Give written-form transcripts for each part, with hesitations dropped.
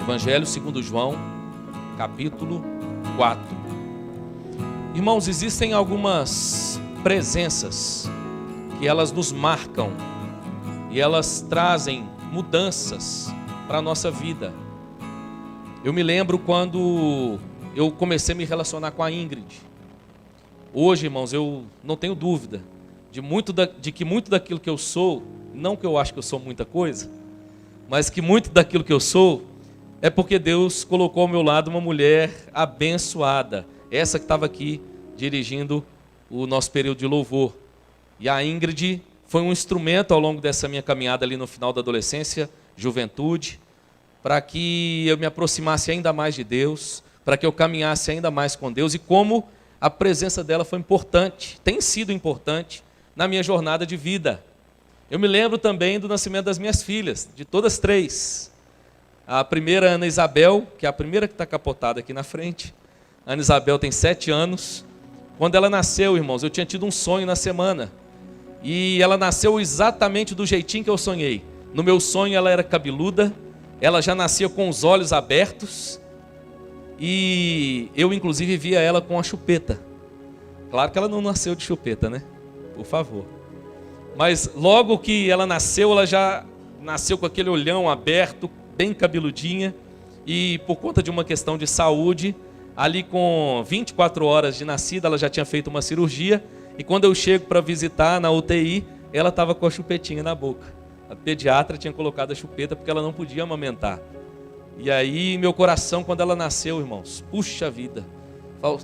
Evangelho segundo João, capítulo 4. Irmãos, existem algumas presenças que elas nos marcam e elas trazem mudanças para a nossa vida. Eu me lembro quando eu comecei a me relacionar com a Ingrid. Hoje, irmãos, eu não tenho dúvida de que muito daquilo que eu sou, não que eu acho que eu sou muita coisa, mas que muito daquilo que eu sou é porque Deus colocou ao meu lado uma mulher abençoada. Essa que estava aqui dirigindo o nosso período de louvor. E a Ingrid foi um instrumento ao longo dessa minha caminhada ali no final da adolescência, juventude, para que eu me aproximasse ainda mais de Deus, para que eu caminhasse ainda mais com Deus. E como a presença dela foi importante, tem sido importante na minha jornada de vida. Eu me lembro também do nascimento das minhas filhas, de todas três. A primeira, Ana Isabel, que é a primeira que está capotada aqui na frente. A Ana Isabel tem 7 anos. Quando ela nasceu, irmãos, eu tinha tido um sonho na semana. E ela nasceu exatamente do jeitinho que eu sonhei. No meu sonho ela era cabeluda, ela já nascia com os olhos abertos. E eu, inclusive, via ela com a chupeta. Claro que ela não nasceu de chupeta, né? Por favor. Mas logo que ela já nasceu com aquele olhão aberto, bem cabeludinha, e por conta de uma questão de saúde, ali com 24 horas de nascida, ela já tinha feito uma cirurgia, e quando eu chego para visitar na UTI, ela estava com a chupetinha na boca. A pediatra tinha colocado a chupeta porque ela não podia amamentar. E aí meu coração, quando ela nasceu, irmãos, puxa vida,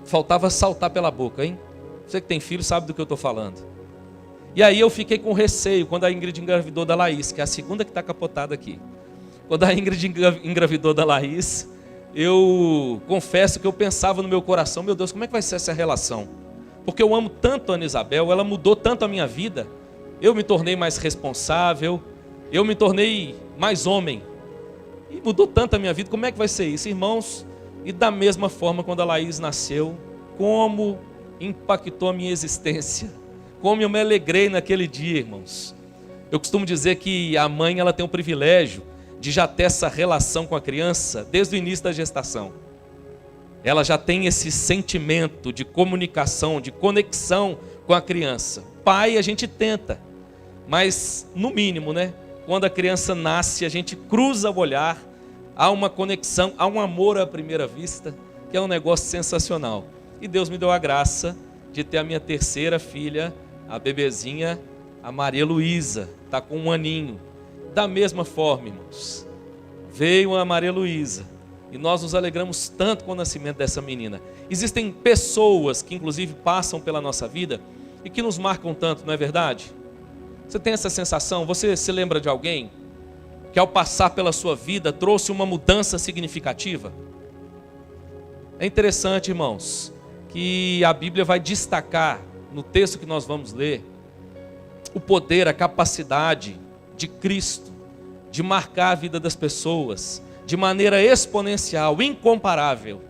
faltava saltar pela boca, hein? Você que tem filho sabe do que eu estou falando. E aí eu fiquei com receio quando a Ingrid engravidou da Laís, que é a segunda que está capotada aqui. Quando a Ingrid engravidou da Laís, eu confesso que eu pensava no meu coração, meu Deus, como é que vai ser essa relação? Porque eu amo tanto a Ana Isabel, ela mudou tanto a minha vida, eu me tornei mais responsável, eu me tornei mais homem, e mudou tanto a minha vida, como é que vai ser isso, irmãos? E da mesma forma, quando a Laís nasceu, como impactou a minha existência, como eu me alegrei naquele dia, irmãos. Eu costumo dizer que a mãe, ela tem o privilégio de já ter essa relação com a criança desde o início da gestação. Ela já tem esse sentimento de comunicação, de conexão com a criança. Pai, a gente tenta, mas no mínimo, né? Quando a criança nasce, a gente cruza o olhar, há uma conexão, há um amor à primeira vista, que é um negócio sensacional. E Deus me deu a graça de ter a minha terceira filha, a bebezinha, a Maria Luísa, está com 1 aninho. Da mesma forma, irmãos, veio a Maria Luísa e nós nos alegramos tanto com o nascimento dessa menina. Existem pessoas que inclusive passam pela nossa vida e que nos marcam tanto, não é verdade? Você tem essa sensação? Você se lembra de alguém que ao passar pela sua vida trouxe uma mudança significativa? É interessante, irmãos, que a Bíblia vai destacar no texto que nós vamos ler o poder, a capacidade de Cristo, de marcar a vida das pessoas de maneira exponencial, incomparável,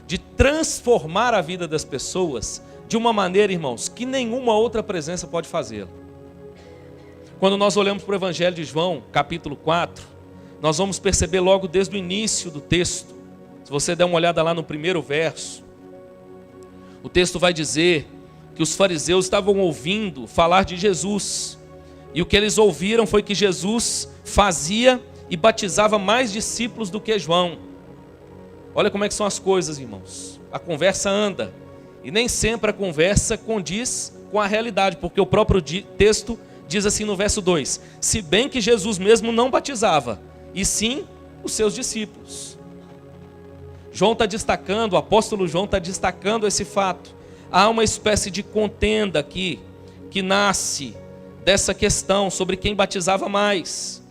de transformar a vida das pessoas de uma maneira, irmãos, que nenhuma outra presença pode fazê-lo. Quando nós olhamos para o Evangelho de João, capítulo 4, nós vamos perceber logo desde o início do texto, se você der uma olhada lá no primeiro verso, o texto vai dizer que os fariseus estavam ouvindo falar de Jesus. E o que eles ouviram foi que Jesus fazia e batizava mais discípulos do que João. Olha como é que são as coisas, irmãos. A conversa anda. E nem sempre a conversa condiz com a realidade, porque o próprio texto diz assim no verso 2: se bem que Jesus mesmo não batizava, e sim os seus discípulos. João está destacando, o apóstolo João está destacando esse fato. Há uma espécie de contenda aqui, que nasce dessa questão sobre quem batizava mais.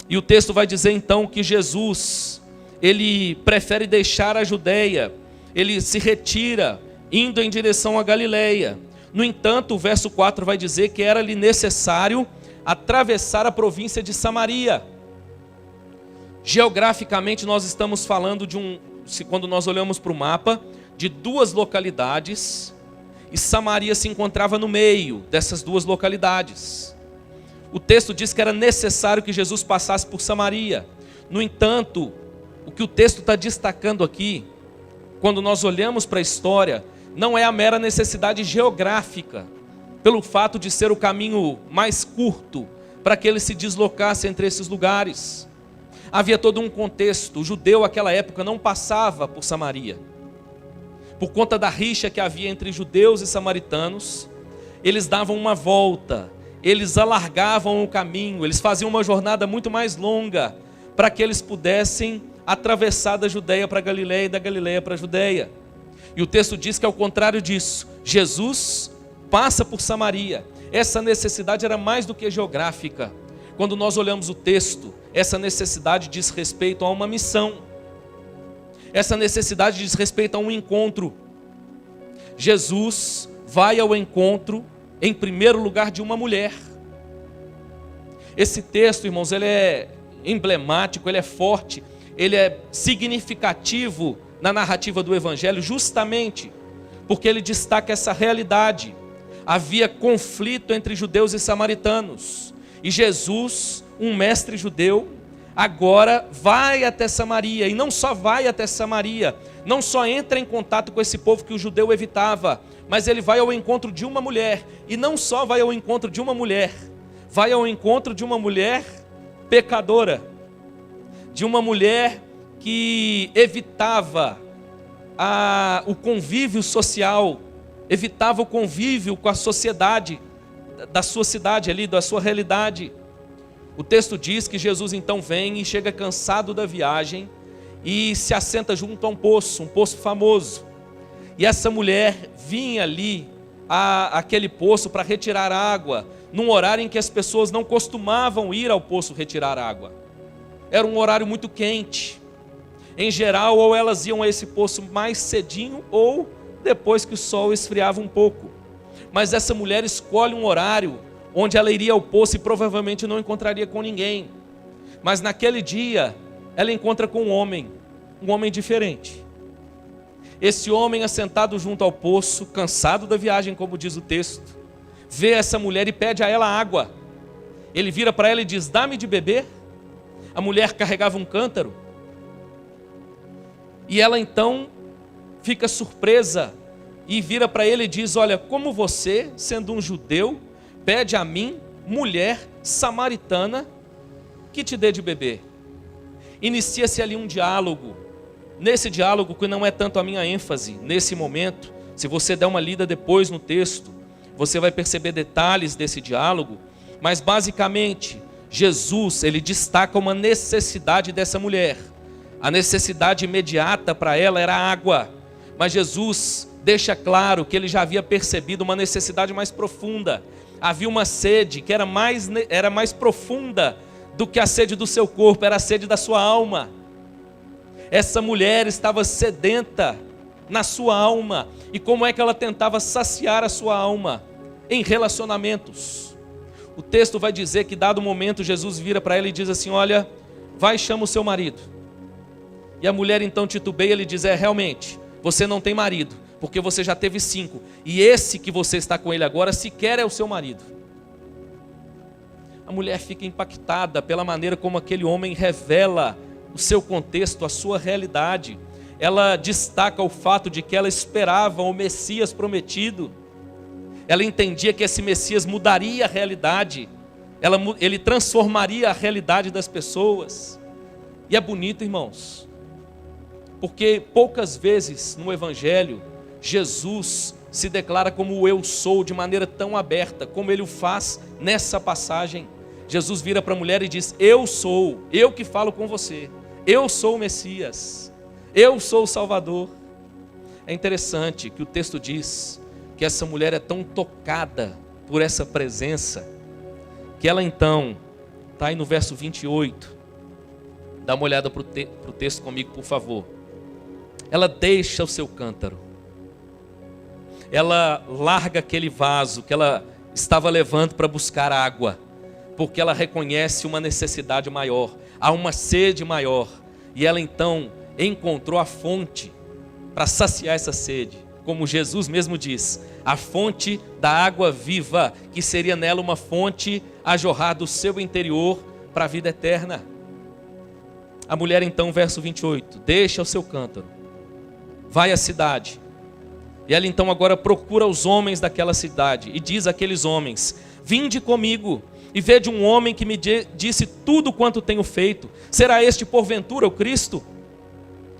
E o texto vai dizer então que Jesus, ele prefere deixar a Judeia, ele se retira, indo em direção à Galileia. No entanto, o verso 4 vai dizer que era-lhe necessário atravessar a província de Samaria. Geograficamente nós estamos falando quando nós olhamos para o mapa, de duas localidades e Samaria se encontrava no meio dessas duas localidades. O texto diz que era necessário que Jesus passasse por Samaria. No entanto, o que o texto está destacando aqui, quando nós olhamos para a história, não é a mera necessidade geográfica, pelo fato de ser o caminho mais curto para que ele se deslocasse entre esses lugares. Havia todo um contexto. O judeu naquela época não passava por Samaria. Por conta da rixa que havia entre judeus e samaritanos, eles davam uma volta, eles alargavam o caminho, eles faziam uma jornada muito mais longa, para que eles pudessem atravessar da Judeia para a Galileia e da Galileia para a Judeia. E o texto diz que ao contrário disso, Jesus passa por Samaria. Essa necessidade era mais do que geográfica. Quando nós olhamos o texto, essa necessidade diz respeito a uma missão. Essa necessidade diz respeito a um encontro. Jesus vai ao encontro, em primeiro lugar, de uma mulher. Esse texto, irmãos, ele é emblemático, ele é forte, ele é significativo na narrativa do Evangelho, justamente porque ele destaca essa realidade. Havia conflito entre judeus e samaritanos, e Jesus, um mestre judeu, agora vai até Samaria, e não só vai até Samaria, não só entra em contato com esse povo que o judeu evitava, mas ele vai ao encontro de uma mulher, e não só vai ao encontro de uma mulher, vai ao encontro de uma mulher pecadora, de uma mulher que evitava o convívio social, evitava o convívio com a sociedade da sua cidade ali, da sua realidade. O texto diz que Jesus então vem e chega cansado da viagem e se assenta junto a um poço famoso. E essa mulher vinha ali àquele poço para retirar água, num horário em que as pessoas não costumavam ir ao poço retirar água. Era um horário muito quente. Em geral, ou elas iam a esse poço mais cedinho, ou depois que o sol esfriava um pouco. Mas essa mulher escolhe um horário onde ela iria ao poço e provavelmente não encontraria com ninguém. Mas naquele dia, ela encontra com um homem diferente. Esse homem assentado junto ao poço, cansado da viagem, como diz o texto, vê essa mulher e pede a ela água. Ele vira para ela e diz: dá-me de beber. A mulher carregava um cântaro. E ela então fica surpresa e vira para ele e diz: olha, como você, sendo um judeu, pede a mim, mulher samaritana, que te dê de beber? Inicia-se ali um diálogo. Nesse diálogo, que não é tanto a minha ênfase nesse momento, se você der uma lida depois no texto, você vai perceber detalhes desse diálogo, mas basicamente, Jesus, ele destaca uma necessidade dessa mulher. A necessidade imediata para ela era água, mas Jesus deixa claro que ele já havia percebido uma necessidade mais profunda. Havia uma sede que era mais profunda do que a sede do seu corpo, era a sede da sua alma. Essa mulher estava sedenta na sua alma. E como é que ela tentava saciar a sua alma? Em relacionamentos. O texto vai dizer que dado momento Jesus vira para ela e diz assim: olha, vai e chama o seu marido. E a mulher então titubeia e ele diz: realmente, você não tem marido, porque você já teve 5, e esse que você está com ele agora sequer é o seu marido. A mulher fica impactada pela maneira como aquele homem revela o seu contexto, a sua realidade. Ela destaca o fato de que ela esperava o Messias prometido. Ela entendia que esse Messias mudaria a realidade, ele transformaria a realidade das pessoas. E é bonito, irmãos, porque poucas vezes no Evangelho, Jesus se declara como o eu sou de maneira tão aberta, como ele o faz nessa passagem. Jesus vira para a mulher e diz: eu sou, eu que falo com você, eu sou o Messias, eu sou o Salvador. É interessante que o texto diz que essa mulher é tão tocada por essa presença, que ela então, está aí no verso 28, dá uma olhada para o texto comigo, por favor. Ela deixa o seu cântaro, ela larga aquele vaso que ela estava levando para buscar água, porque ela reconhece uma necessidade maior, há uma sede maior, e ela então encontrou a fonte para saciar essa sede. Como Jesus mesmo diz, a fonte da água viva, que seria nela uma fonte a jorrar do seu interior para a vida eterna. A mulher então, verso 28, deixa o seu cântaro, vai à cidade. E ela então agora procura os homens daquela cidade e diz àqueles homens: vinde comigo e vede um homem que me disse tudo quanto tenho feito. Será este porventura o Cristo?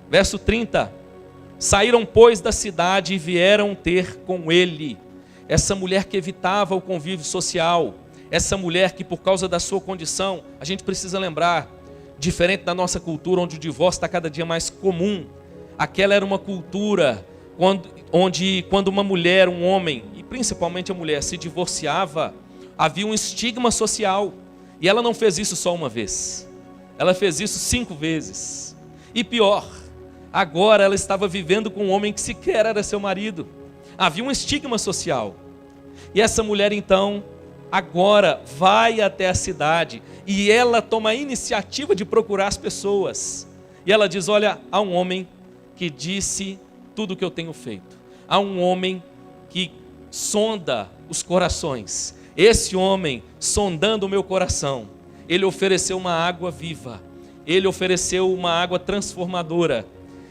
Verso 30, saíram pois da cidade e vieram ter com ele. Essa mulher que evitava o convívio social, essa mulher que por causa da sua condição, a gente precisa lembrar, diferente da nossa cultura onde o divórcio está cada dia mais comum, aquela era uma cultura onde quando uma mulher, um homem, e principalmente a mulher, se divorciava, havia um estigma social. E ela não fez isso só uma vez, ela fez isso 5 vezes. E pior, agora ela estava vivendo com um homem que sequer era seu marido. Havia um estigma social. E essa mulher então, agora vai até a cidade e ela toma a iniciativa de procurar as pessoas. E ela diz: olha, há um homem que disse tudo o que eu tenho feito. Há um homem que sonda os corações. Esse homem, sondando o meu coração, ele ofereceu uma água viva. Ele ofereceu uma água transformadora.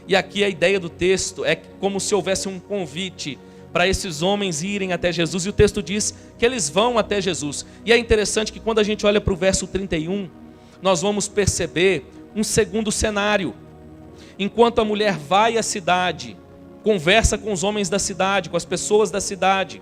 E aqui a ideia do texto é como se houvesse um convite para esses homens irem até Jesus. E o texto diz que eles vão até Jesus. E é interessante que quando a gente olha para o verso 31, nós vamos perceber um segundo cenário. Enquanto a mulher vai à cidade, conversa com os homens da cidade, com as pessoas da cidade,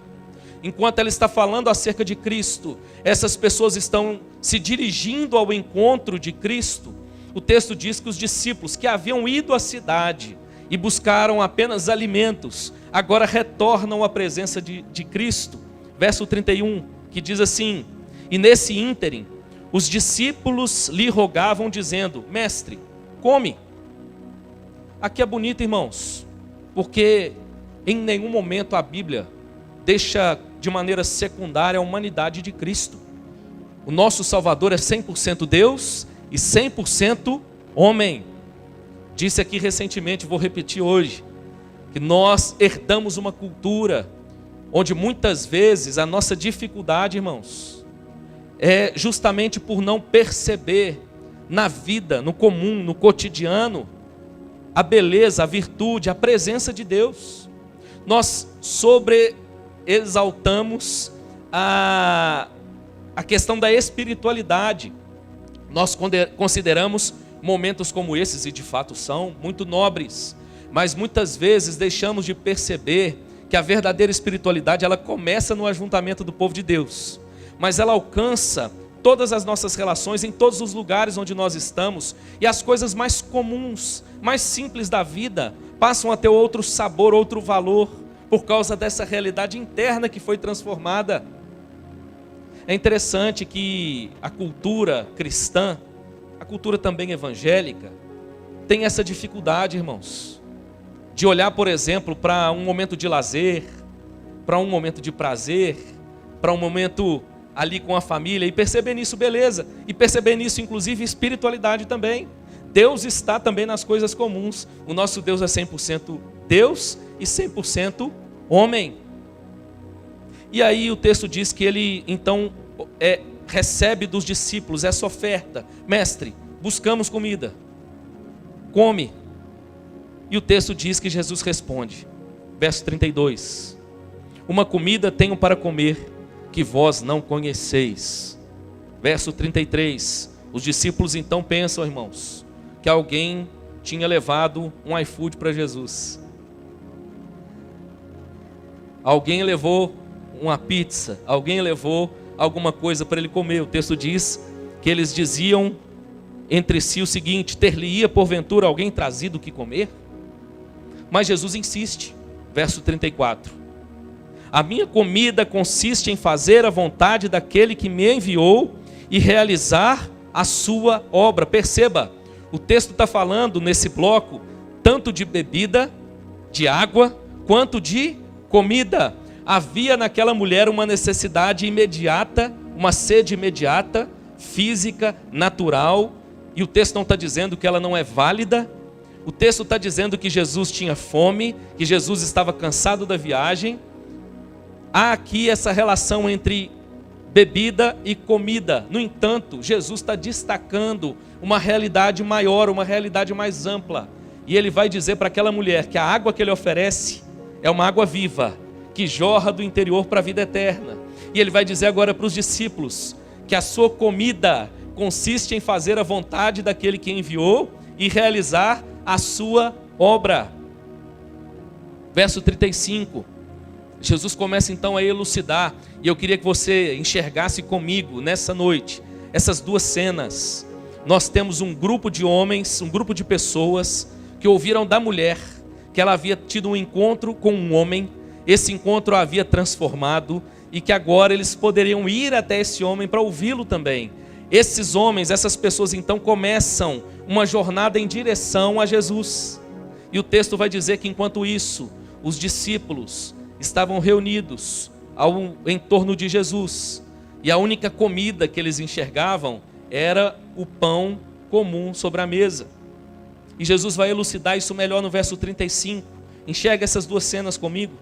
enquanto ela está falando acerca de Cristo, essas pessoas estão se dirigindo ao encontro de Cristo. O texto diz que os discípulos que haviam ido à cidade e buscaram apenas alimentos, agora retornam à presença de Cristo. Verso 31, que diz assim: e nesse ínterim, os discípulos lhe rogavam dizendo: mestre, come. Aqui é bonito, irmãos, porque em nenhum momento a Bíblia deixa de maneira secundária a humanidade de Cristo. O nosso Salvador é 100% Deus e 100% homem. Disse aqui recentemente, vou repetir hoje, que nós herdamos uma cultura onde muitas vezes a nossa dificuldade, irmãos, é justamente por não perceber na vida, no comum, no cotidiano, a beleza, a virtude, a presença de Deus. Nós sobreexaltamos a questão da espiritualidade. Nós consideramos momentos como esses, e de fato são, muito nobres, mas muitas vezes deixamos de perceber que a verdadeira espiritualidade, ela começa no ajuntamento do povo de Deus, mas ela alcança todas as nossas relações, em todos os lugares onde nós estamos, e as coisas mais comuns, mais simples da vida, passam a ter outro sabor, outro valor, por causa dessa realidade interna que foi transformada. É interessante que a cultura cristã, a cultura também evangélica, tem essa dificuldade, irmãos, de olhar, por exemplo, para um momento de lazer, para um momento de prazer, para um momento ali com a família, e perceber nisso beleza, e perceber nisso inclusive espiritualidade também. Deus está também nas coisas comuns. O nosso Deus é 100% Deus e 100% homem. E aí o texto diz que ele então recebe dos discípulos essa oferta: mestre, buscamos comida, come. E o texto diz que Jesus responde, verso 32, uma comida tenho para comer que vós não conheceis. Verso 33, os discípulos então pensam, irmãos, que alguém tinha levado um iFood para Jesus. Alguém levou uma pizza, alguém levou alguma coisa para ele comer. O texto diz que eles diziam entre si o seguinte: ter-lhe-ia porventura alguém trazido o que comer? Mas Jesus insiste, verso 34, a minha comida consiste em fazer a vontade daquele que me enviou e realizar a sua obra. Perceba, o texto está falando nesse bloco tanto de bebida, de água, quanto de comida. Havia naquela mulher uma necessidade imediata, uma sede imediata, física, natural, e o texto não está dizendo que ela não é válida. O texto está dizendo que Jesus tinha fome, que Jesus estava cansado da viagem. Há aqui essa relação entre bebida e comida. No entanto, Jesus está destacando uma realidade maior, uma realidade mais ampla. E ele vai dizer para aquela mulher que a água que ele oferece é uma água viva, que jorra do interior para a vida eterna. E ele vai dizer agora para os discípulos que a sua comida consiste em fazer a vontade daquele que enviou e realizar a sua obra. Verso 35. Jesus começa então a elucidar, e eu queria que você enxergasse comigo nessa noite essas duas cenas. Nós temos um grupo de homens, um grupo de pessoas que ouviram da mulher que ela havia tido um encontro com um homem, esse encontro a havia transformado, e que agora eles poderiam ir até esse homem para ouvi-lo também. Esses homens, essas pessoas então começam uma jornada em direção a Jesus. E o texto vai dizer que enquanto isso, os discípulos estavam reunidos em torno de Jesus. E a única comida que eles enxergavam era o pão comum sobre a mesa. E Jesus vai elucidar isso melhor no verso 35. Enxerga essas duas cenas comigo.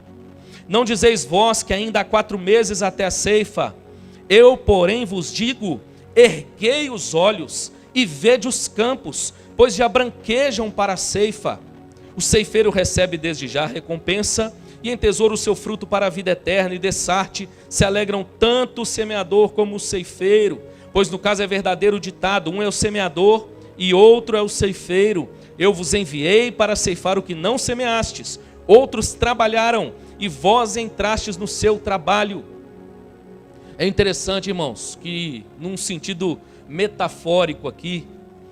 Não dizeis vós que ainda há 4 meses até a ceifa? Eu, porém, vos digo, erguei os olhos e vede os campos, pois já branquejam para a ceifa. O ceifeiro recebe desde já a recompensa e entesoura o seu fruto para a vida eterna, e dessarte se alegram tanto o semeador como o ceifeiro, pois no caso é verdadeiro o ditado, um é o semeador e outro é o ceifeiro. Eu vos enviei para ceifar o que não semeastes, outros trabalharam e vós entrastes no seu trabalho. É interessante, irmãos, que num sentido metafórico aqui,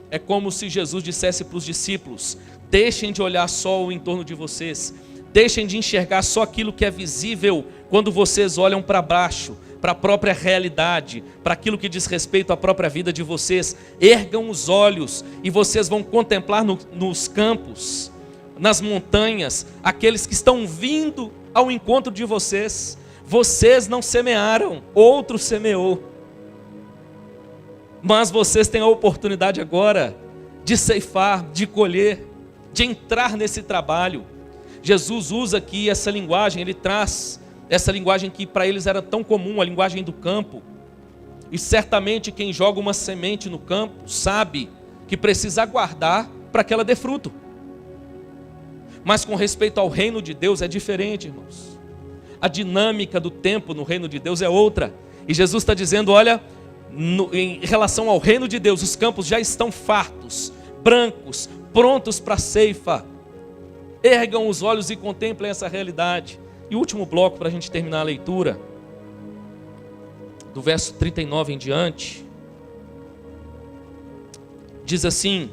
é como se Jesus dissesse para os discípulos: deixem de olhar só o entorno de vocês, deixem de enxergar só aquilo que é visível quando vocês olham para baixo, para a própria realidade, para aquilo que diz respeito à própria vida de vocês. Ergam os olhos e vocês vão contemplar nos campos, nas montanhas, aqueles que estão vindo ao encontro de vocês. Vocês não semearam, outro semeou. Mas vocês têm a oportunidade agora de ceifar, de colher, de entrar nesse trabalho. Jesus usa aqui essa linguagem, ele traz essa linguagem que para eles era tão comum, a linguagem do campo. E certamente quem joga uma semente no campo sabe que precisa aguardar para que ela dê fruto. Mas com respeito ao reino de Deus é diferente, irmãos. A dinâmica do tempo no reino de Deus é outra. E Jesus está dizendo, olha, em relação ao reino de Deus, os campos já estão fartos, brancos, prontos para a ceifa. Ergam os olhos e contemplem essa realidade. E o último bloco para a gente terminar a leitura, do verso 39 em diante, diz assim: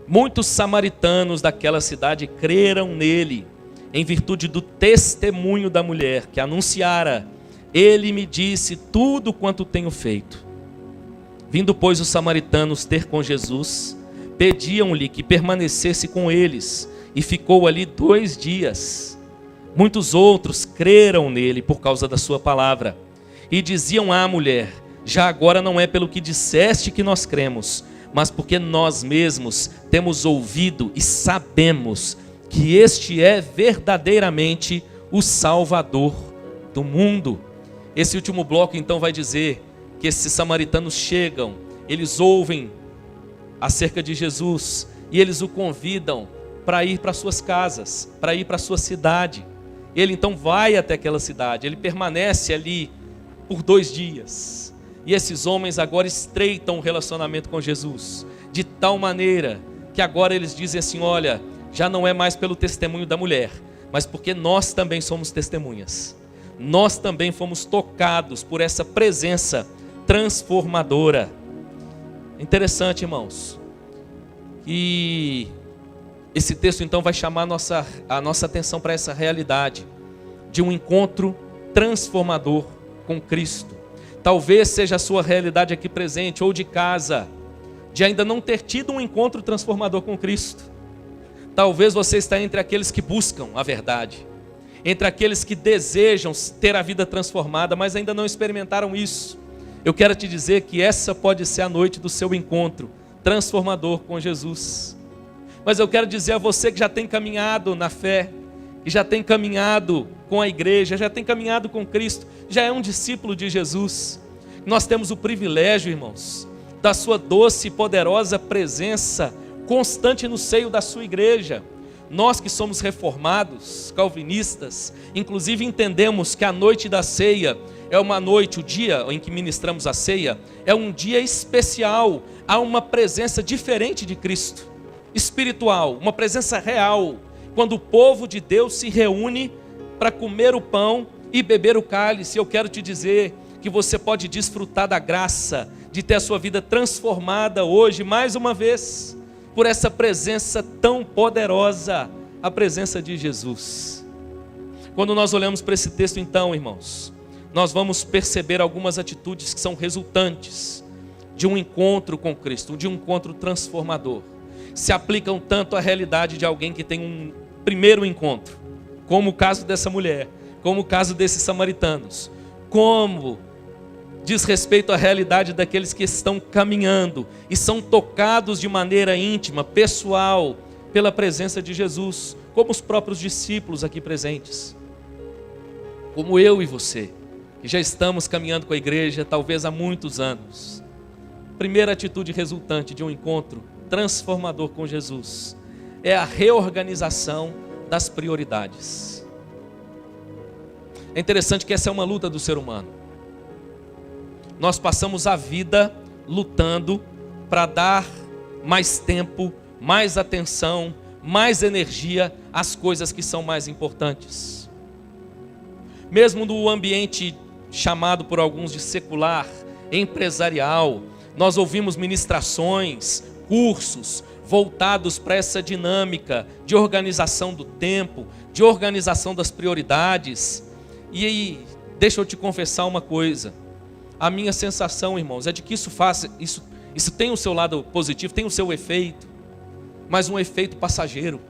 muitos samaritanos daquela cidade creram nele, em virtude do testemunho da mulher que anunciara: ele me disse tudo quanto tenho feito. Vindo, pois, os samaritanos ter com Jesus, pediam-lhe que permanecesse com eles, e ficou ali 2 dias. Muitos outros creram nele por causa da sua palavra, e diziam à mulher: já agora não é pelo que disseste que nós cremos, mas porque nós mesmos temos ouvido e sabemos que este é verdadeiramente o Salvador do mundo. Esse último bloco então vai dizer que esses samaritanos chegam, eles ouvem acerca de Jesus, e eles o convidam para ir para suas casas, para ir para sua cidade. Ele então vai até aquela cidade, ele permanece ali por 2 dias. E esses homens agora estreitam o relacionamento com Jesus, de tal maneira que agora eles dizem assim: olha, já não é mais pelo testemunho da mulher, mas porque nós também somos testemunhas. Nós também fomos tocados por essa presença transformadora. Interessante, irmãos. E esse texto então vai chamar a nossa atenção para essa realidade de um encontro transformador com Cristo. Talvez seja a sua realidade aqui presente, ou de casa, de ainda não ter tido um encontro transformador com Cristo. Talvez você está entre aqueles que buscam a verdade, entre aqueles que desejam ter a vida transformada, mas ainda não experimentaram isso. Eu quero te dizer que essa pode ser a noite do seu encontro transformador com Jesus. Mas eu quero dizer a você que já tem caminhado na fé, que já tem caminhado com a igreja, já tem caminhado com Cristo, já é um discípulo de Jesus. Nós temos o privilégio, irmãos, da sua doce e poderosa presença constante no seio da sua igreja. Nós que somos reformados, calvinistas, inclusive entendemos que a noite da ceia é uma noite, o dia em que ministramos a ceia, é um dia especial. Há uma presença diferente de Cristo, espiritual, uma presença real, quando o povo de Deus se reúne para comer o pão e beber o cálice. Eu quero te dizer que você pode desfrutar da graça de ter a sua vida transformada hoje, mais uma vez, por essa presença tão poderosa, a presença de Jesus. Quando nós olhamos para esse texto, então, irmãos, nós vamos perceber algumas atitudes que são resultantes de um encontro com Cristo, de um encontro transformador. Se aplicam tanto à realidade de alguém que tem um primeiro encontro, como o caso dessa mulher, como o caso desses samaritanos, como diz respeito à realidade daqueles que estão caminhando e são tocados de maneira íntima, pessoal, pela presença de Jesus, como os próprios discípulos aqui presentes, como eu e você, que já estamos caminhando com a igreja talvez há muitos anos. Primeira atitude resultante de um encontro transformador com Jesus é a reorganização das prioridades. É interessante que essa é uma luta do ser humano. Nós passamos a vida lutando para dar mais tempo, mais atenção, mais energia às coisas que são mais importantes. Mesmo no ambiente chamado por alguns de secular, empresarial, nós ouvimos ministrações, cursos voltados para essa dinâmica de organização do tempo, de organização das prioridades. E aí, deixa eu te confessar uma coisa. A minha sensação, irmãos, é de que isso tem o seu lado positivo, tem o seu efeito, mas um efeito passageiro.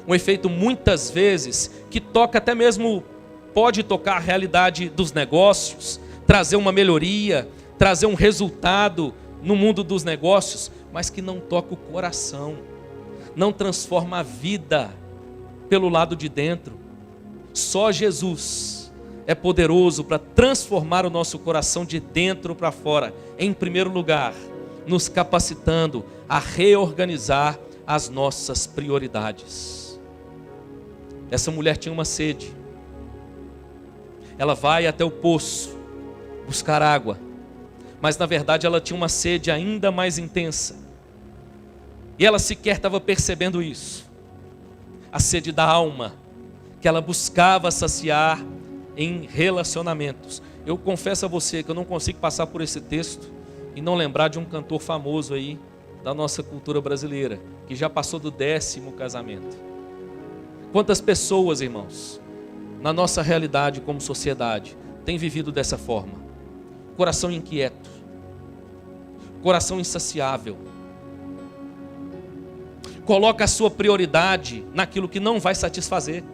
Um efeito muitas vezes que toca até mesmo, pode tocar a realidade dos negócios, trazer uma melhoria, trazer um resultado no mundo dos negócios, mas que não toca o coração, não transforma a vida pelo lado de dentro. Só Jesus é poderoso para transformar o nosso coração de dentro para fora. Em primeiro lugar, nos capacitando a reorganizar as nossas prioridades. Essa mulher tinha uma sede. Ela vai até o poço buscar água, mas na verdade ela tinha uma sede ainda mais intensa. E ela sequer estava percebendo isso. A sede da alma, que ela buscava saciar em relacionamentos. Eu confesso a você que eu não consigo passar por esse texto e não lembrar de um cantor famoso aí da nossa cultura brasileira, que já passou do 10º casamento. Quantas pessoas, irmãos, na nossa realidade como sociedade, têm vivido dessa forma? Coração inquieto, coração insaciável, coloca a sua prioridade naquilo que não vai satisfazer.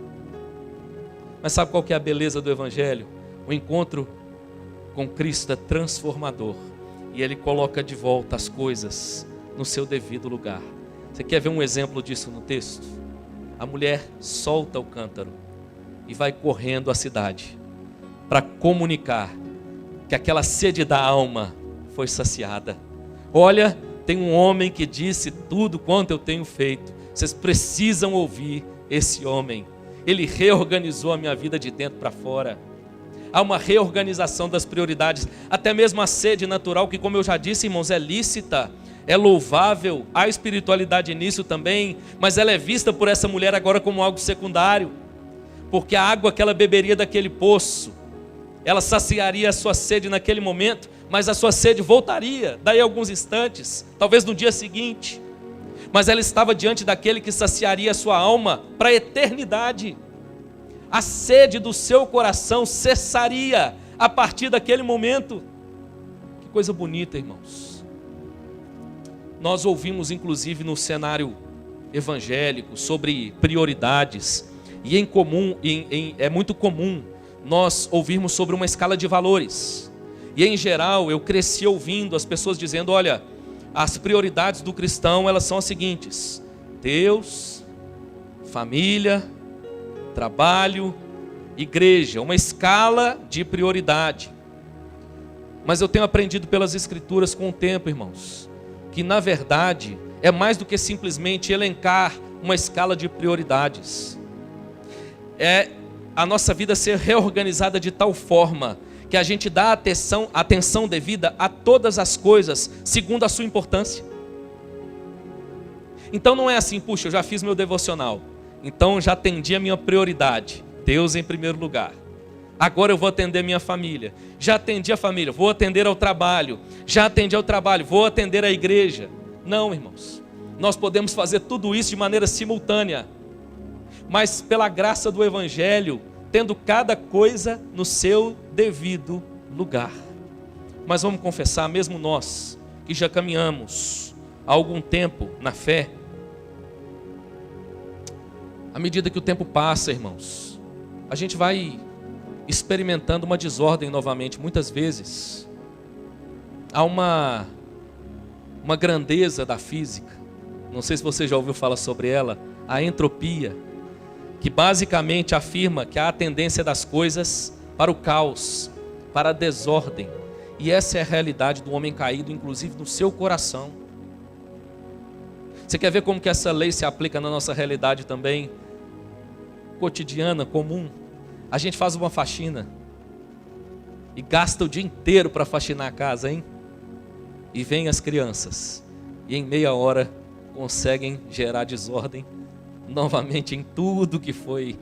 Mas sabe qual que é a beleza do Evangelho? O encontro com Cristo é transformador. E Ele coloca de volta as coisas no seu devido lugar. Você quer ver um exemplo disso no texto? A mulher solta o cântaro e vai correndo à cidade para comunicar que aquela sede da alma foi saciada. Olha, tem um homem que disse tudo quanto eu tenho feito. Vocês precisam ouvir esse homem. Ele reorganizou a minha vida de dentro para fora. Há uma reorganização das prioridades, até mesmo a sede natural, que, como eu já disse, irmãos, é lícita, é louvável, há espiritualidade nisso também, mas ela é vista por essa mulher agora como algo secundário, porque a água que ela beberia daquele poço, ela saciaria a sua sede naquele momento, mas a sua sede voltaria daí a alguns instantes, talvez no dia seguinte. Mas ela estava diante daquele que saciaria a sua alma para a eternidade. A sede do seu coração cessaria a partir daquele momento. Que coisa bonita, irmãos. Nós ouvimos inclusive no cenário evangélico sobre prioridades. E é muito comum nós ouvirmos sobre uma escala de valores. E em geral eu cresci ouvindo as pessoas dizendo: olha, as prioridades do cristão, elas são as seguintes: Deus, família, trabalho, igreja, uma escala de prioridade. Mas eu tenho aprendido pelas Escrituras com o tempo, irmãos, que na verdade é mais do que simplesmente elencar uma escala de prioridades. É a nossa vida ser reorganizada de tal forma que a gente dá atenção devida a todas as coisas segundo a sua importância. Então não é assim, puxa, eu já fiz meu devocional, então já atendi a minha prioridade, Deus em primeiro lugar. Agora eu vou atender minha família. Já atendi a família, vou atender ao trabalho. Já atendi ao trabalho, vou atender a igreja. Não, irmãos. Nós podemos fazer tudo isso de maneira simultânea. Mas pela graça do Evangelho, tendo cada coisa no seu devido lugar. Mas vamos confessar, mesmo nós, que já caminhamos há algum tempo na fé, à medida que o tempo passa, irmãos, a gente vai experimentando uma desordem novamente. Muitas vezes há uma grandeza da física, não sei se você já ouviu falar sobre ela, a entropia, que basicamente afirma que há a tendência das coisas para o caos, para a desordem. E essa é a realidade do homem caído, inclusive no seu coração. Você quer ver como que essa lei se aplica na nossa realidade também cotidiana, comum? A gente faz uma faxina e gasta o dia inteiro para faxinar a casa, hein? E vem as crianças e em meia hora conseguem gerar desordem novamente em tudo que foi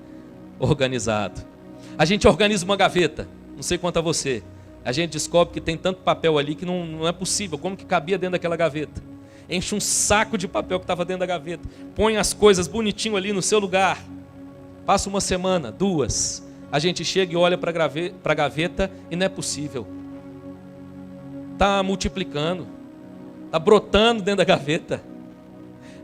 organizado. A gente organiza uma gaveta, não sei quanto a você, a gente descobre que tem tanto papel ali que não é possível, como que cabia dentro daquela gaveta? Enche um saco de papel que estava dentro da gaveta, põe as coisas bonitinho ali no seu lugar, passa uma semana, 2, a gente chega e olha para a gaveta e não é possível. Está multiplicando, está brotando dentro da gaveta.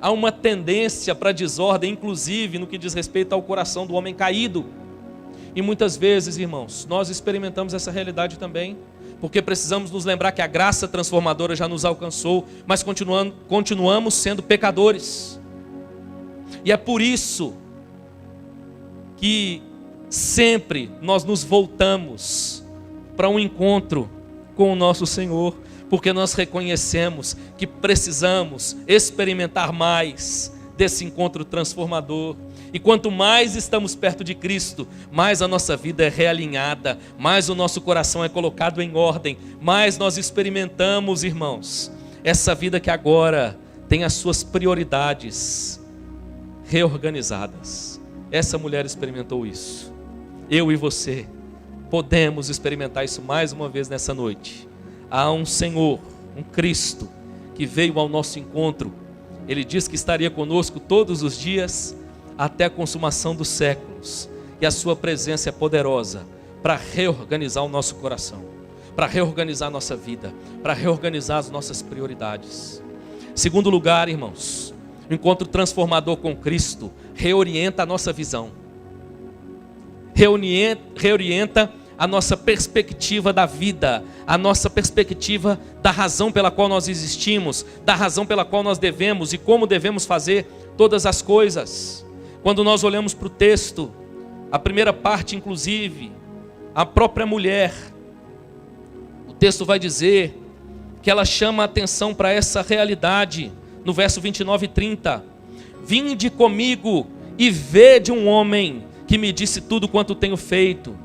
Há uma tendência para desordem, inclusive no que diz respeito ao coração do homem caído. E muitas vezes, irmãos, nós experimentamos essa realidade também, porque precisamos nos lembrar que a graça transformadora já nos alcançou, mas continuamos sendo pecadores. E é por isso que sempre nós nos voltamos para um encontro com o nosso Senhor, porque nós reconhecemos que precisamos experimentar mais desse encontro transformador. E quanto mais estamos perto de Cristo, mais a nossa vida é realinhada, mais o nosso coração é colocado em ordem, mais nós experimentamos, irmãos, essa vida que agora tem as suas prioridades reorganizadas. Essa mulher experimentou isso. Eu e você podemos experimentar isso mais uma vez nessa noite. Há um Senhor, um Cristo, que veio ao nosso encontro. Ele disse que estaria conosco todos os dias até a consumação dos séculos. E a sua presença é poderosa para reorganizar o nosso coração, para reorganizar a nossa vida, para reorganizar as nossas prioridades. Segundo lugar, irmãos, o encontro transformador com Cristo reorienta a nossa visão. Reorienta a nossa perspectiva da vida, a nossa perspectiva da razão pela qual nós existimos, da razão pela qual nós devemos e como devemos fazer todas as coisas. Quando nós olhamos para o texto, a primeira parte inclusive, a própria mulher, o texto vai dizer que ela chama a atenção para essa realidade, no verso 29 e 30. Vinde comigo e vede um homem que me disse tudo quanto tenho feito.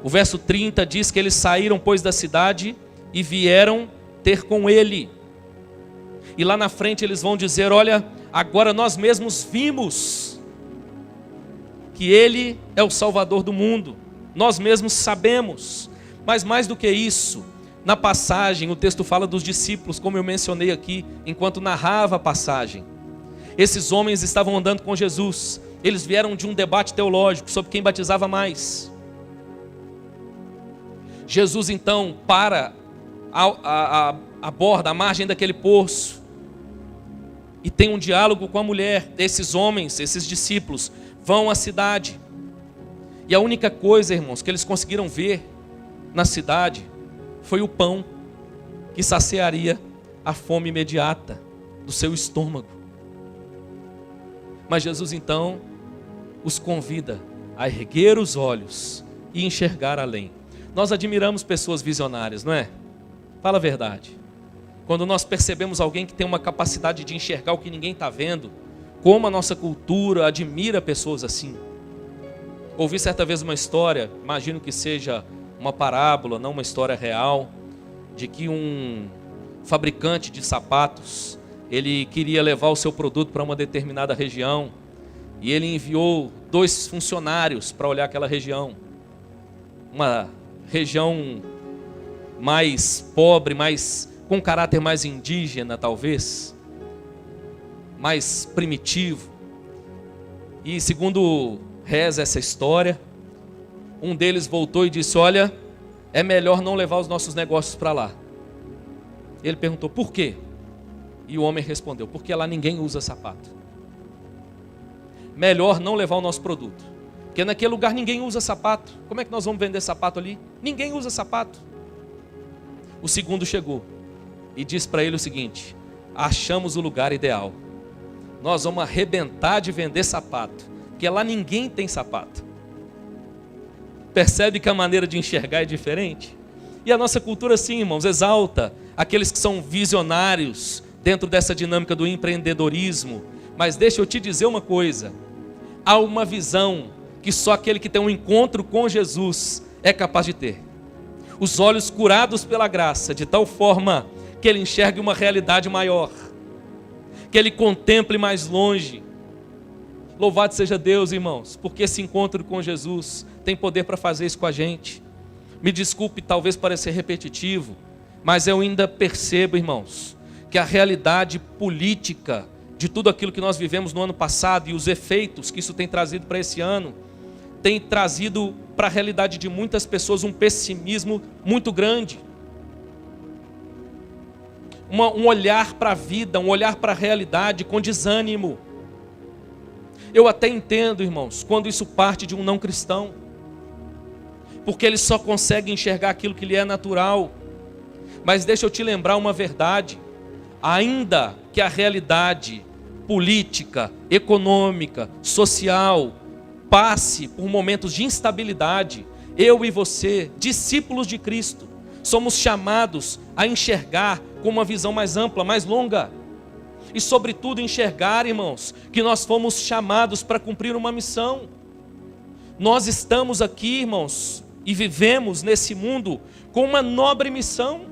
O verso 30 diz que eles saíram, pois, da cidade e vieram ter com ele. E lá na frente eles vão dizer, olha, agora nós mesmos vimos que ele é o Salvador do mundo. Nós mesmos sabemos. Mas mais do que isso, na passagem o texto fala dos discípulos, como eu mencionei aqui, enquanto narrava a passagem. Esses homens estavam andando com Jesus. Eles vieram de um debate teológico sobre quem batizava mais. Jesus então para a borda, à margem daquele poço, e tem um diálogo com a mulher. Esses homens, esses discípulos, vão à cidade. E a única coisa, irmãos, que eles conseguiram ver na cidade foi o pão que saciaria a fome imediata do seu estômago. Mas Jesus então os convida a erguer os olhos e enxergar além. Nós admiramos pessoas visionárias, não é? Fala a verdade. Quando nós percebemos alguém que tem uma capacidade de enxergar o que ninguém está vendo, como a nossa cultura admira pessoas assim. Ouvi certa vez uma história, imagino que seja uma parábola, não uma história real, de que um fabricante de sapatos, ele queria levar o seu produto para uma determinada região, e ele enviou 2 funcionários para olhar aquela região. Uma região mais pobre, com caráter mais indígena talvez, mais primitivo. E segundo reza essa história, um deles voltou e disse: olha, é melhor não levar os nossos negócios para lá. Ele perguntou: por quê? E o homem respondeu: porque lá ninguém usa sapato. Melhor não levar o nosso produto, porque naquele lugar ninguém usa sapato. Como é que nós vamos vender sapato ali? Ninguém usa sapato. O segundo chegou e disse para ele o seguinte: achamos o lugar ideal. Nós vamos arrebentar de vender sapato, porque lá ninguém tem sapato. Percebe que a maneira de enxergar é diferente? E a nossa cultura, sim, irmãos, exalta aqueles que são visionários dentro dessa dinâmica do empreendedorismo. Mas deixa eu te dizer uma coisa: há uma visão que só aquele que tem um encontro com Jesus é capaz de ter. Os olhos curados pela graça, de tal forma que ele enxergue uma realidade maior, que ele contemple mais longe. Louvado seja Deus, irmãos, porque esse encontro com Jesus tem poder para fazer isso com a gente. Me desculpe talvez parecer repetitivo, mas eu ainda percebo, irmãos, que a realidade política de tudo aquilo que nós vivemos no ano passado e os efeitos que isso tem trazido para esse ano, tem trazido para a realidade de muitas pessoas um pessimismo muito grande. Um olhar para a vida, um olhar para a realidade com desânimo. Eu até entendo, irmãos, quando isso parte de um não cristão, porque ele só consegue enxergar aquilo que lhe é natural. Mas deixa eu te lembrar uma verdade: ainda que a realidade política, econômica, social passe por momentos de instabilidade, eu e você, discípulos de Cristo, somos chamados a enxergar com uma visão mais ampla, mais longa. E sobretudo enxergar, irmãos, que nós fomos chamados para cumprir uma missão. Nós estamos aqui, irmãos, e vivemos nesse mundo com uma nobre missão.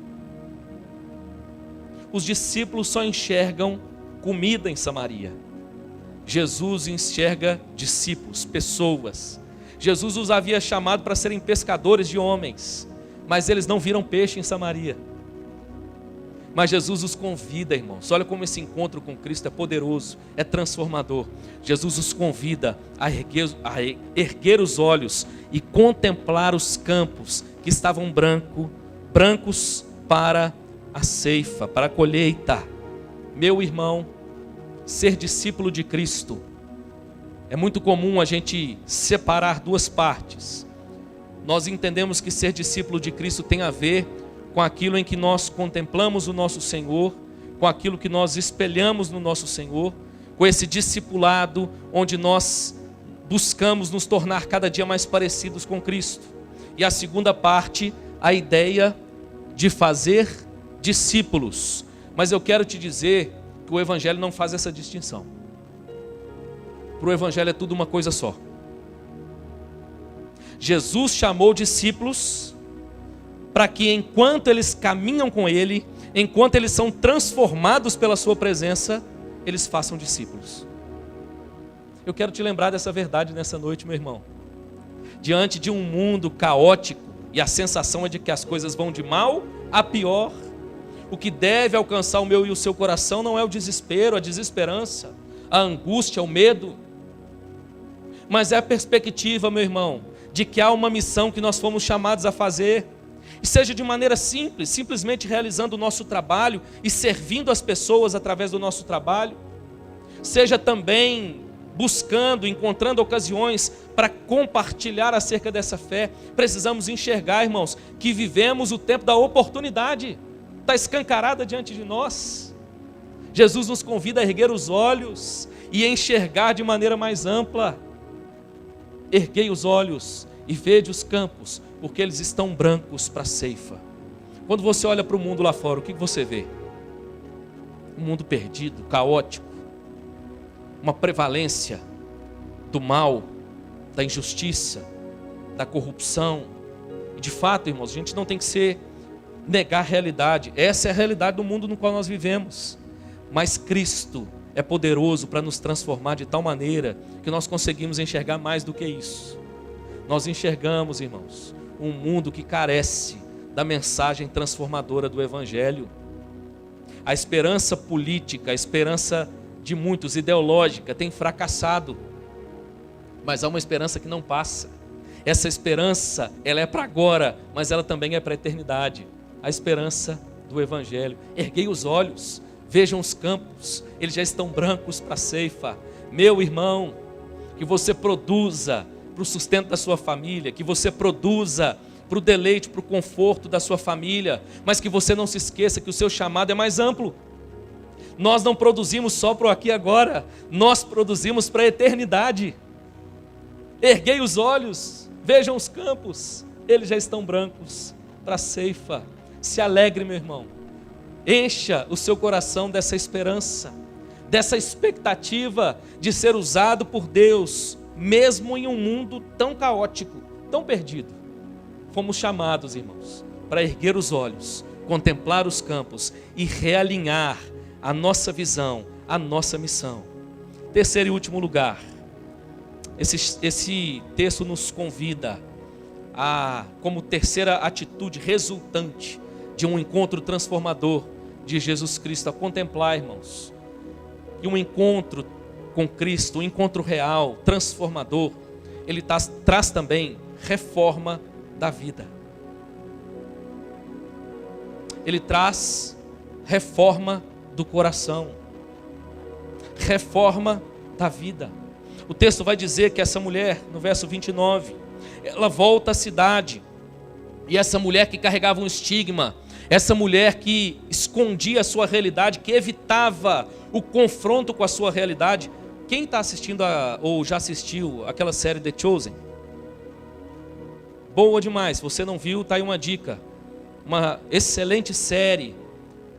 Os discípulos só enxergam comida em Samaria. Jesus enxerga discípulos, pessoas. Jesus os havia chamado para serem pescadores de homens, mas eles não viram peixe em Samaria. Mas Jesus os convida, irmãos. Olha como esse encontro com Cristo é poderoso, é transformador. Jesus os convida a erguer os olhos e contemplar os campos que estavam brancos para a ceifa, para a colheita. Meu irmão, ser discípulo de Cristo, é muito comum a gente separar 2 partes. Nós entendemos que ser discípulo de Cristo tem a ver com aquilo em que nós contemplamos o nosso Senhor, com aquilo que nós espelhamos no nosso Senhor, com esse discipulado onde nós buscamos nos tornar cada dia mais parecidos com Cristo. E a segunda parte, a ideia de fazer discípulos. Mas eu quero te dizer que o Evangelho não faz essa distinção. Para o Evangelho é tudo uma coisa só. Jesus chamou discípulos para que enquanto eles caminham com Ele, enquanto eles são transformados pela sua presença, eles façam discípulos. Eu quero te lembrar dessa verdade nessa noite, meu irmão. Diante de um mundo caótico, e a sensação é de que as coisas vão de mal a pior, o que deve alcançar o meu e o seu coração não é o desespero, a desesperança, a angústia, o medo, mas é a perspectiva, meu irmão, de que há uma missão que nós fomos chamados a fazer, e seja de maneira simples, simplesmente realizando o nosso trabalho e servindo as pessoas através do nosso trabalho, seja também buscando, encontrando ocasiões para compartilhar acerca dessa fé. Precisamos enxergar, irmãos, que vivemos o tempo da oportunidade, está escancarada diante de nós. Jesus nos convida a erguer os olhos e enxergar de maneira mais ampla. Erguei os olhos e vede os campos, porque eles estão brancos para a ceifa. Quando você olha para o mundo lá fora, o que você vê? Um mundo perdido, caótico, uma prevalência do mal, da injustiça, da corrupção. E de fato, irmãos, a gente não tem que negar a realidade. Essa é a realidade do mundo no qual nós vivemos. Mas Cristo é poderoso para nos transformar de tal maneira que nós conseguimos enxergar mais do que isso. Nós enxergamos, irmãos, um mundo que carece da mensagem transformadora do Evangelho. A esperança política, a esperança de muitos, ideológica, tem fracassado. Mas há uma esperança que não passa. Essa esperança, ela é para agora, mas ela também é para a eternidade. A esperança do Evangelho. Erguei os olhos, vejam os campos, eles já estão brancos para a ceifa. Meu irmão, que você produza para o sustento da sua família, que você produza para o deleite, para o conforto da sua família, mas que você não se esqueça que o seu chamado é mais amplo. Nós não produzimos só para o aqui e agora, nós produzimos para a eternidade. Erguei os olhos, vejam os campos, eles já estão brancos para a ceifa. Se alegre, meu irmão, encha o seu coração dessa esperança, dessa expectativa de ser usado por Deus, mesmo em um mundo tão caótico, tão perdido. Fomos chamados, irmãos, para erguer os olhos, contemplar os campos e realinhar a nossa visão, a nossa missão. Terceiro e último lugar, esse texto nos convida como terceira atitude resultante de um encontro transformador de Jesus Cristo, a contemplar, irmãos, e um encontro com Cristo, um encontro real, transformador, ele traz também reforma da vida. Ele traz reforma do coração, reforma da vida. O texto vai dizer que essa mulher, no verso 29, ela volta à cidade, e essa mulher que carregava um estigma, essa mulher que escondia a sua realidade, que evitava o confronto com a sua realidade. Quem está assistindo ou já assistiu aquela série The Chosen? Boa demais, se você não viu, está aí uma dica. Uma excelente série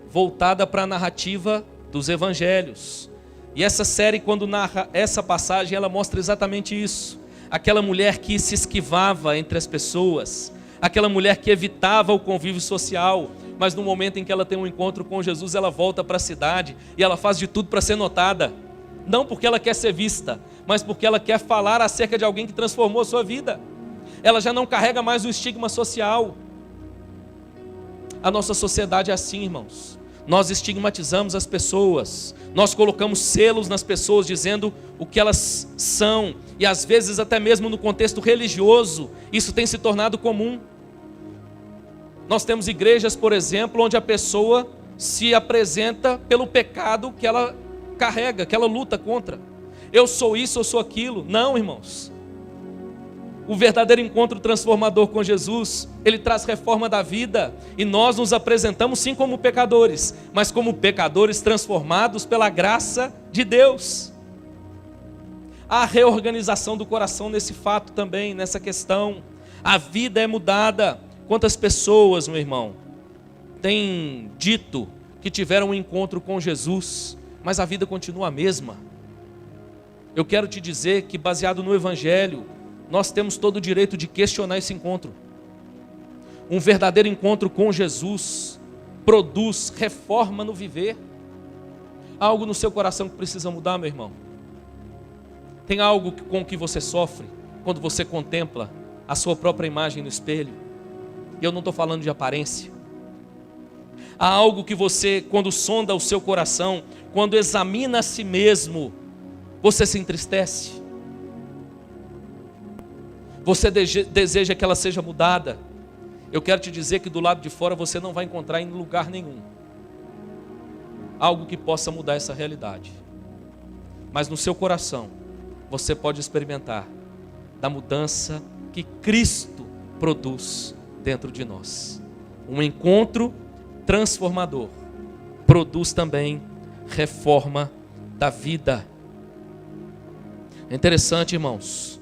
voltada para a narrativa dos evangelhos. E essa série, quando narra essa passagem, ela mostra exatamente isso. Aquela mulher que se esquivava entre as pessoas, aquela mulher que evitava o convívio social, mas no momento em que ela tem um encontro com Jesus, ela volta para a cidade e ela faz de tudo para ser notada. Não porque ela quer ser vista, mas porque ela quer falar acerca de alguém que transformou a sua vida. Ela já não carrega mais o estigma social. A nossa sociedade é assim, irmãos. Nós estigmatizamos as pessoas, nós colocamos selos nas pessoas dizendo o que elas são, e às vezes até mesmo no contexto religioso, isso tem se tornado comum. Nós temos igrejas, por exemplo, onde a pessoa se apresenta pelo pecado que ela carrega, que ela luta contra. Eu sou isso, eu sou aquilo. Não, irmãos. O verdadeiro encontro transformador com Jesus, ele traz reforma da vida, e nós nos apresentamos sim como pecadores, mas como pecadores transformados pela graça de Deus. Há reorganização do coração nesse fato também, nessa questão. A vida é mudada. Quantas pessoas, meu irmão, têm dito que tiveram um encontro com Jesus, mas a vida continua a mesma? Eu quero te dizer que, baseado no Evangelho, nós temos todo o direito de questionar esse encontro. Um verdadeiro encontro com Jesus produz reforma no viver. Há algo no seu coração que precisa mudar, meu irmão? Tem algo com o que você sofre quando você contempla a sua própria imagem no espelho? E eu não estou falando de aparência. Há algo que você, quando sonda o seu coração, quando examina a si mesmo, você se entristece? Você deseja que ela seja mudada? Eu quero te dizer que do lado de fora você não vai encontrar em lugar nenhum algo que possa mudar essa realidade. Mas no seu coração você pode experimentar da mudança que Cristo produz dentro de nós. Um encontro transformador produz também reforma da vida. É interessante, irmãos.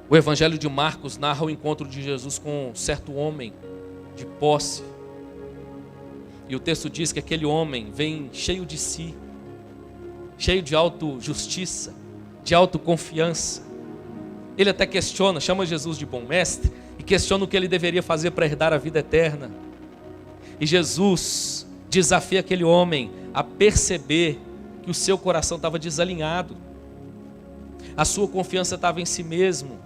O Evangelho de Marcos narra o encontro de Jesus com um certo homem de posse. E o texto diz que aquele homem vem cheio de si, cheio de autojustiça, de autoconfiança. Ele até questiona, chama Jesus de bom mestre e questiona o que ele deveria fazer para herdar a vida eterna. E Jesus desafia aquele homem a perceber que o seu coração estava desalinhado. A sua confiança estava em si mesmo.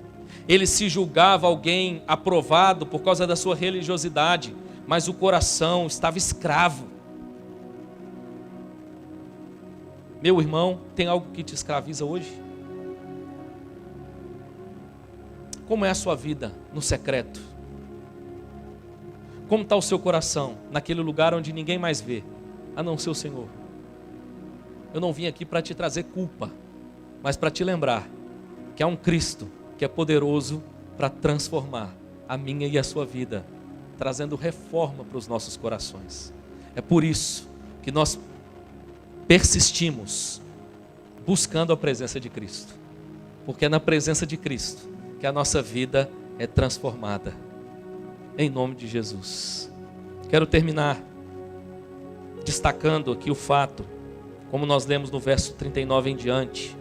Ele se julgava alguém aprovado por causa da sua religiosidade, mas o coração estava escravo. Meu irmão, tem algo que te escraviza hoje? Como é a sua vida no secreto? Como está o seu coração naquele lugar onde ninguém mais vê, a não ser o Senhor? Eu não vim aqui para te trazer culpa, mas para te lembrar que há um Cristo que é poderoso para transformar a minha e a sua vida, trazendo reforma para os nossos corações. É por isso que nós persistimos buscando a presença de Cristo, porque é na presença de Cristo que a nossa vida é transformada. Em nome de Jesus. Quero terminar destacando aqui o fato, como nós lemos no verso 39 em diante,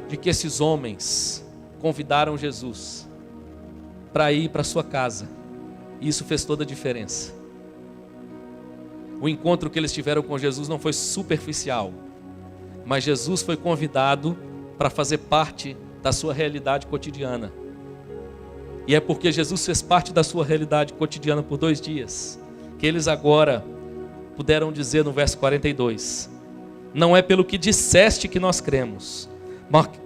de que esses homens convidaram Jesus para ir para sua casa. E isso fez toda a diferença. O encontro que eles tiveram com Jesus não foi superficial, mas Jesus foi convidado para fazer parte da sua realidade cotidiana. E é porque Jesus fez parte da sua realidade cotidiana por 2 dias, que eles agora puderam dizer no verso 42, não é pelo que disseste que nós cremos,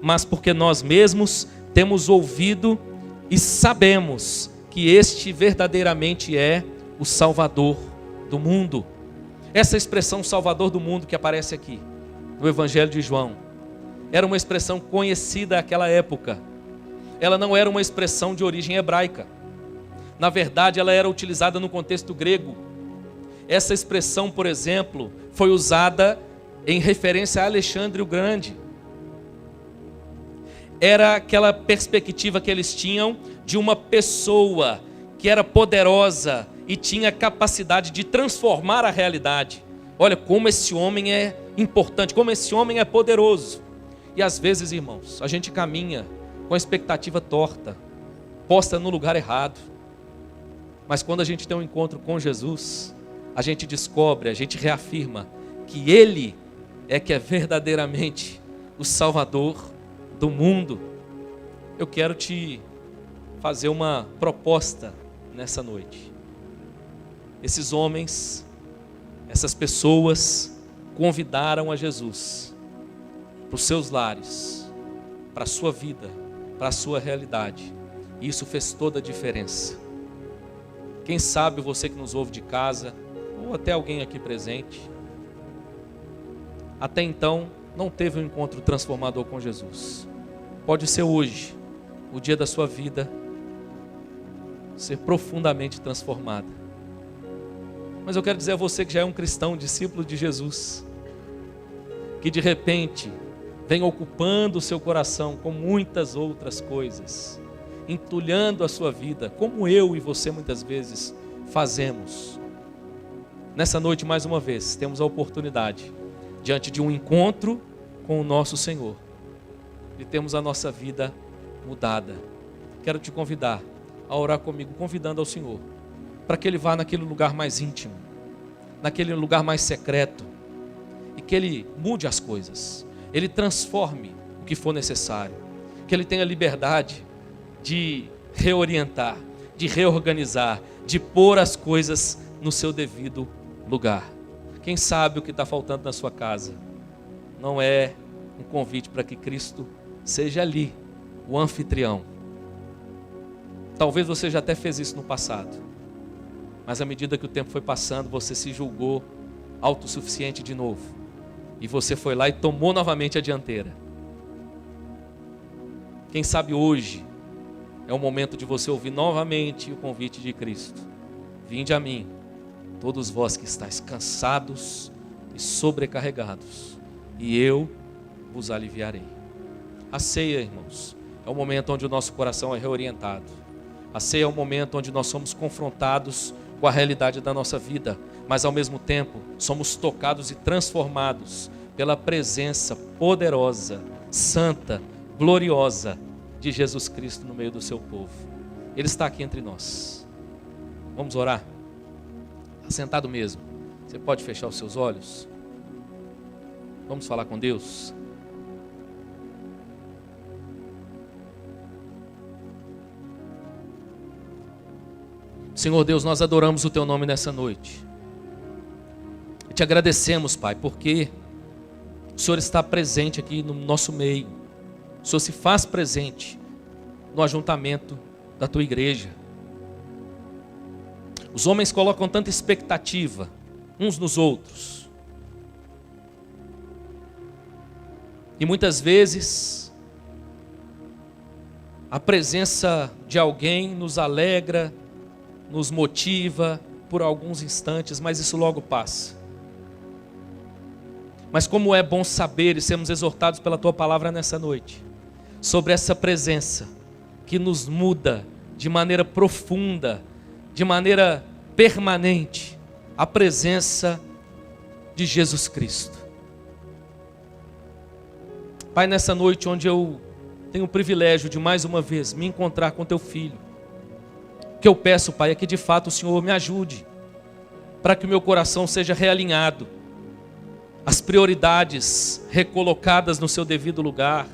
mas porque nós mesmos temos ouvido e sabemos que este verdadeiramente é o Salvador do mundo. Essa expressão Salvador do mundo que aparece aqui no Evangelho de João, era uma expressão conhecida naquela época. Ela não era uma expressão de origem hebraica. Na verdade, ela era utilizada no contexto grego. Essa expressão, por exemplo, foi usada em referência a Alexandre o Grande. Era aquela perspectiva que eles tinham de uma pessoa que era poderosa e tinha capacidade de transformar a realidade. Olha como esse homem é importante, como esse homem é poderoso. E às vezes, irmãos, a gente caminha com a expectativa torta, posta no lugar errado. Mas quando a gente tem um encontro com Jesus, a gente descobre, a gente reafirma que Ele é que é verdadeiramente o Salvador do mundo. Eu quero te fazer uma proposta nessa noite. Esses homens, essas pessoas convidaram a Jesus para os seus lares, para a sua vida, para a sua realidade. E isso fez toda a diferença. Quem sabe você que nos ouve de casa, ou até alguém aqui presente, até então não teve um encontro transformador com Jesus. Pode ser hoje, o dia da sua vida, ser profundamente transformada. Mas eu quero dizer a você que já é um cristão, discípulo de Jesus, que de repente vem ocupando o seu coração com muitas outras coisas, entulhando a sua vida, como eu e você muitas vezes fazemos. Nessa noite, mais uma vez, temos a oportunidade, diante de um encontro com o nosso Senhor, de termos a nossa vida mudada. Quero te convidar a orar comigo, convidando ao Senhor, para que Ele vá naquele lugar mais íntimo, naquele lugar mais secreto, e que Ele mude as coisas, Ele transforme o que for necessário, que Ele tenha liberdade de reorientar, de reorganizar, de pôr as coisas no seu devido lugar. Quem sabe o que está faltando na sua casa não é um convite para que Cristo seja ali o anfitrião. Talvez você já até fez isso no passado, mas à medida que o tempo foi passando, você se julgou autossuficiente de novo, e você foi lá e tomou novamente a dianteira. Quem sabe hoje é o momento de você ouvir novamente o convite de Cristo: vinde a mim, todos vós que estáis cansados e sobrecarregados, e eu vos aliviarei. A ceia, irmãos, é o momento onde o nosso coração é reorientado. A ceia é o momento onde nós somos confrontados com a realidade da nossa vida, mas ao mesmo tempo somos tocados e transformados pela presença poderosa, santa, gloriosa de Jesus Cristo no meio do seu povo. Ele está aqui entre nós. Vamos orar? Sentado mesmo. Você pode fechar os seus olhos? Vamos falar com Deus? Senhor Deus, nós adoramos o Teu nome nessa noite. E te agradecemos, Pai, porque o Senhor está presente aqui no nosso meio. O Senhor se faz presente no ajuntamento da Tua igreja. Os homens colocam tanta expectativa uns nos outros. E muitas vezes a presença de alguém nos alegra, nos motiva por alguns instantes, mas isso logo passa. Mas como é bom saber e sermos exortados pela Tua palavra nessa noite, sobre essa presença que nos muda de maneira profunda, de maneira permanente, a presença de Jesus Cristo. Pai, nessa noite onde eu tenho o privilégio de mais uma vez me encontrar com Teu Filho, o que eu peço, Pai, é que de fato o Senhor me ajude, para que o meu coração seja realinhado, as prioridades recolocadas no seu devido lugar,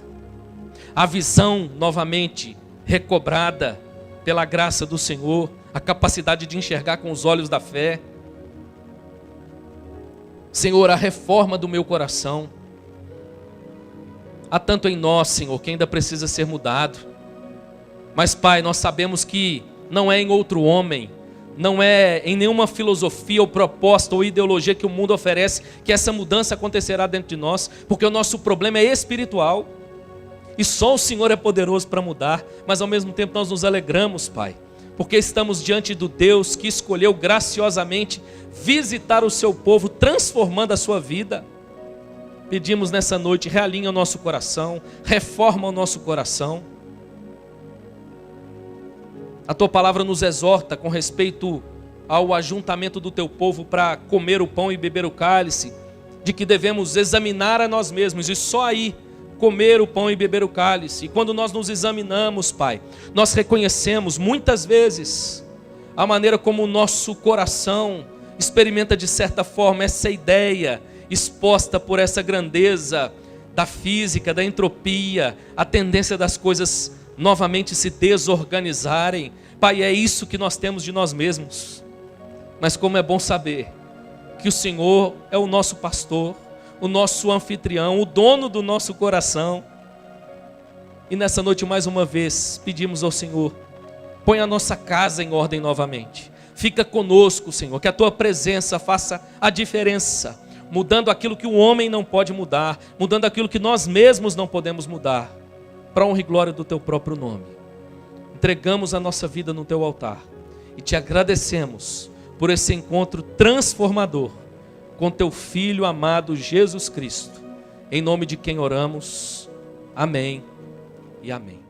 a visão novamente recobrada pela graça do Senhor, a capacidade de enxergar com os olhos da fé. Senhor, a reforma do meu coração. Há tanto em nós, Senhor, que ainda precisa ser mudado. Mas, Pai, nós sabemos que não é em outro homem, não é em nenhuma filosofia ou proposta ou ideologia que o mundo oferece que essa mudança acontecerá dentro de nós, porque o nosso problema é espiritual. E só o Senhor é poderoso para mudar, mas ao mesmo tempo nós nos alegramos, Pai, porque estamos diante do Deus que escolheu graciosamente visitar o seu povo, transformando a sua vida. Pedimos nessa noite, realinha o nosso coração, reforma o nosso coração. A Tua palavra nos exorta com respeito ao ajuntamento do Teu povo para comer o pão e beber o cálice, de que devemos examinar a nós mesmos e só aí comer o pão e beber o cálice. E quando nós nos examinamos, Pai, nós reconhecemos muitas vezes a maneira como o nosso coração experimenta de certa forma essa ideia exposta por essa grandeza da física, da entropia, a tendência das coisas novamente se desorganizarem. Pai, é isso que nós temos de nós mesmos. Mas como é bom saber que o Senhor é o nosso pastor, o nosso anfitrião, o dono do nosso coração. E nessa noite, mais uma vez, pedimos ao Senhor, põe a nossa casa em ordem novamente. Fica conosco, Senhor, que a Tua presença faça a diferença, mudando aquilo que o homem não pode mudar, mudando aquilo que nós mesmos não podemos mudar, para a honra e glória do Teu próprio nome. Entregamos a nossa vida no Teu altar e Te agradecemos por esse encontro transformador com Teu Filho amado Jesus Cristo, em nome de quem oramos, amém e amém.